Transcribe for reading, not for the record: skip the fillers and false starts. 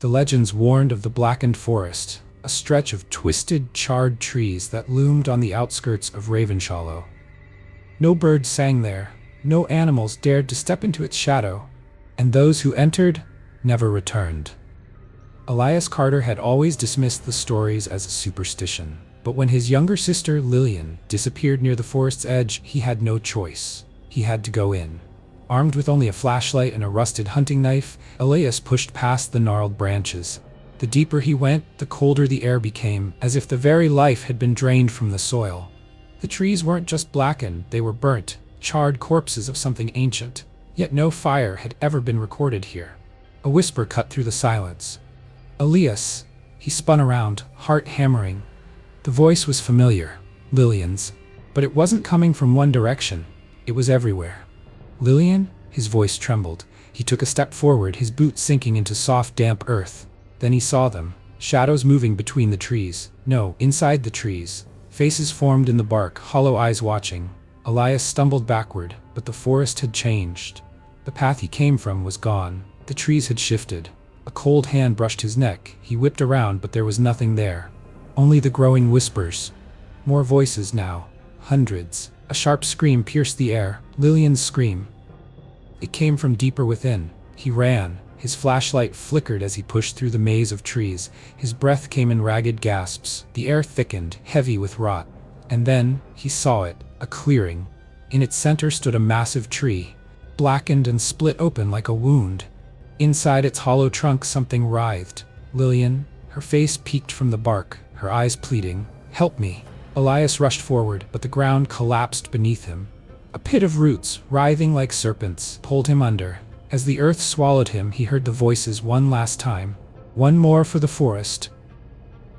The legends warned of the Blackened Forest, a stretch of twisted, charred trees that loomed on the outskirts of Ravenshallow. No birds sang there, no animals dared to step into its shadow, and those who entered never returned. Elias Carter had always dismissed the stories as a superstition, but when his younger sister Lillian disappeared near the forest's edge, he had no choice. He had to go in. Armed with only a flashlight and a rusted hunting knife, Elias pushed past the gnarled branches. The deeper he went, the colder the air became, as if the very life had been drained from the soil. The trees weren't just blackened, they were burnt, charred corpses of something ancient. Yet no fire had ever been recorded here. A whisper cut through the silence. "Elias." He spun around, heart hammering. The voice was familiar, Lillian's. But it wasn't coming from one direction, it was everywhere. "Lillian?" His voice trembled. He took a step forward, his boots sinking into soft, damp earth. Then he saw them, shadows moving between the trees. No, inside the trees. Faces formed in the bark, hollow eyes watching. Elias stumbled backward, but the forest had changed. The path he came from was gone. The trees had shifted. A cold hand brushed his neck. He whipped around, but there was nothing there. Only the growing whispers. More voices now. Hundreds. A sharp scream pierced the air. Lillian's scream. It came from deeper within. He ran. His flashlight flickered as he pushed through the maze of trees. His breath came in ragged gasps. The air thickened, heavy with rot. And then, he saw it. A clearing. In its center stood a massive tree, blackened and split open like a wound. Inside its hollow trunk something writhed. Lillian, her face peeked from the bark, her eyes pleading, "Help me." Elias rushed forward, but the ground collapsed beneath him. A pit of roots, writhing like serpents, pulled him under. As the earth swallowed him, he heard the voices one last time. "One more for the forest.